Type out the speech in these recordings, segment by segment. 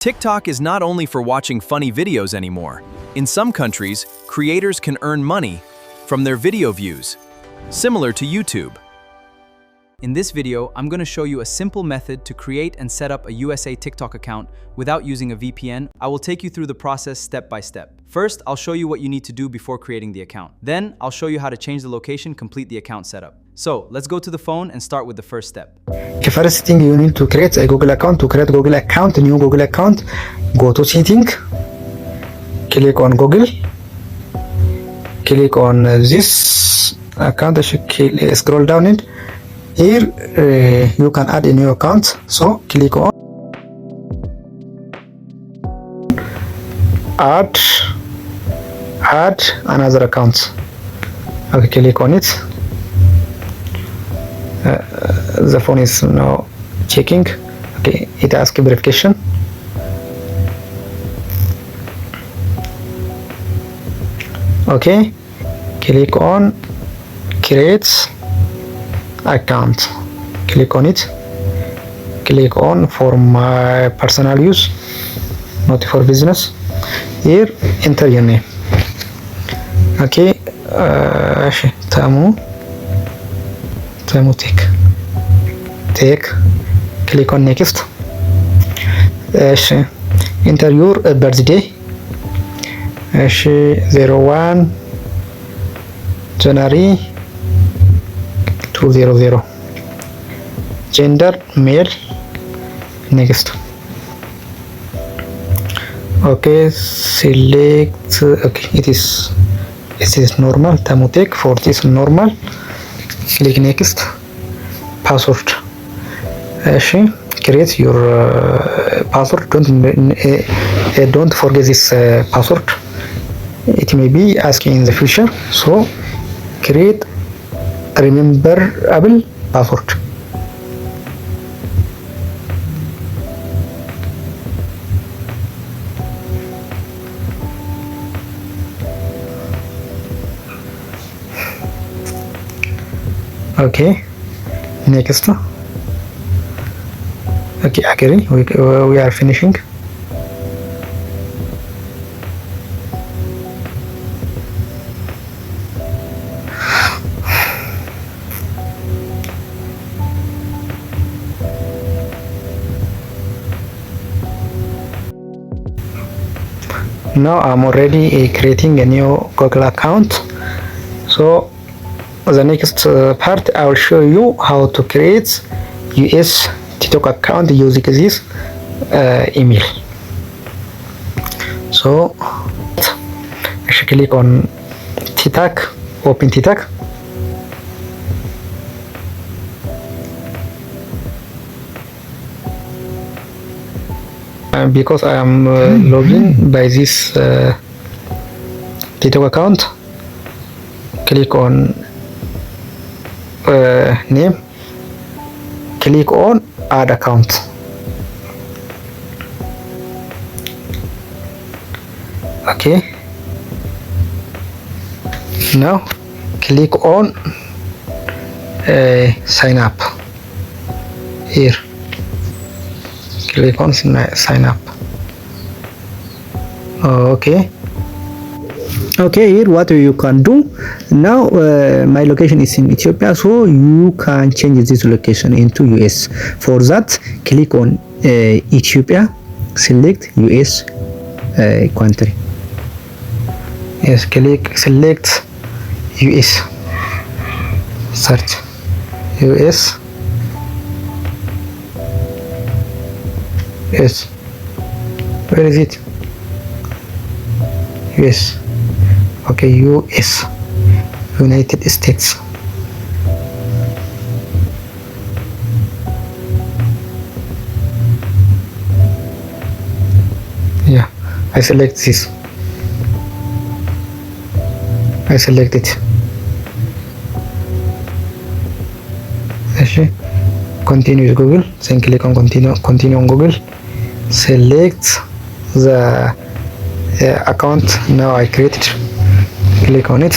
TikTok is not only for watching funny videos anymore. In some countries, creators can earn money from their video views, similar to YouTube. In this video, I'm going to show you a simple method to create and set up a USA TikTok account without using a VPN. I will take you through the process step by step. First, I'll show you what you need to do before creating the account. Then, I'll show you how to change the location, complete the account setup. So, let's go to the phone and start with the first step. The first thing you need to create a Google account. To create Google account, a new Google account, go to setting, click on Google, click on this account, scroll down it. Here you can add a new account, so click on add another account. Okay, click on it. The phone is now checking. Okay, it asks verification. Okay, click on create account. Click on it. Click on for my personal use, not for business. Here, enter your name. Okay, Tamu take. Click on next. Enter your birthday. 01 January 200. Gender male. Next. Okay, select. Okay, it is normal. Tamutek 40 is normal. Click next. Password. Create your password. Don't forget this password. It may be asking in the future, so create a rememberable password. Okay, next. Okay, agree. We are finishing. Now I'm already creating a new Google account. So the next part, I will show you how to create US TikTok account using this email. So I should click on TikTok, open TikTok. Because I am logging by this TikTok account, click on name, click on add account. Okay, now click on sign up. Here click on sign up. Okay, here what you can do now, my location is in Ethiopia, so you can change this location into US. For that, click on Ethiopia, select US country. Yes, select US, search US. Yes, where is it? US. Okay, US, United States. Yeah, I select this. I select it. Actually, continue with Google. Then click on continue on Google. Select the account now I created. Click on it.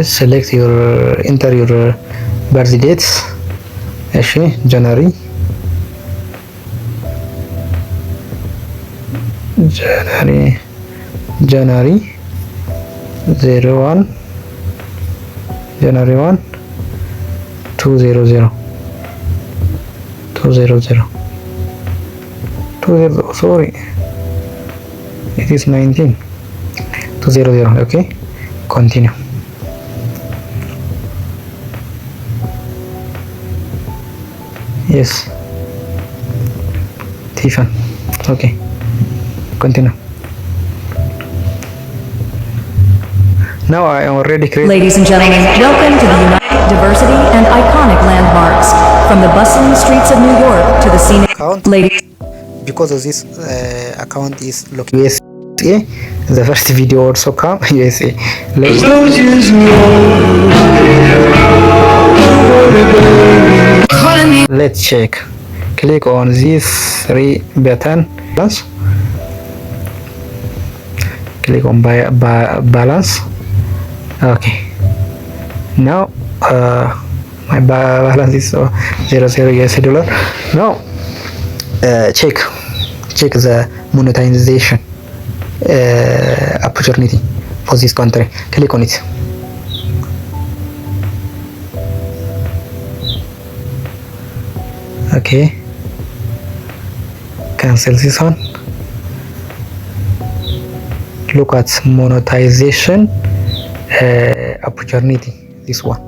Select enter your birth dates. እሺ ጃንዋሪ ጃንዋሪ 01 ጃንዋሪ 1 200 sorry it is 19 200 okay continue yes Tiffan okay continue now I am already created. Ladies and gentlemen, welcome to the unique diversity and iconic landmarks from the bustling streets of New York to the scenic account ladies. Because of this account is located USA. The first video also come USA. Let's check. Click on this 3 button. Click on balance. Okay. Now my balance is $0 US dollar. Now check the monetization opportunity for this country. Click on it. Okay, cancel this one. Look at monetization opportunity. This one,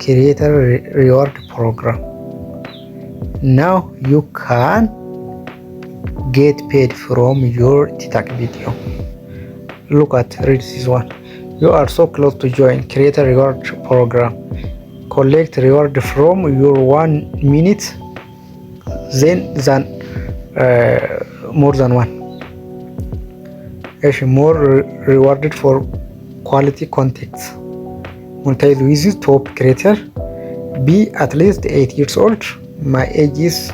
creator reward program. Now you can get paid from your TikTok video. Look at read this one. You are so close to join creator reward program. Collect reward from your 1 minute then more than one. Actually more rewarded for quality content. Monetize with top creator. Be at least 8 years old. My age is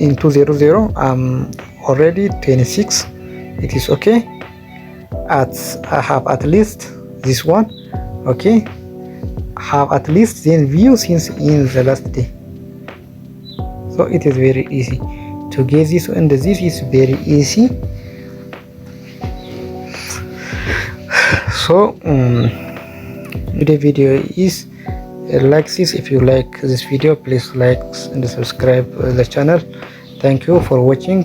in 200. I'm already 26. It is okay. I have at least this one. Okay, have at least 10 views since in the last day. So it is very easy to get this, and this is very easy. So the video is like this. If you like this video, please like and subscribe the channel. Thank you for watching.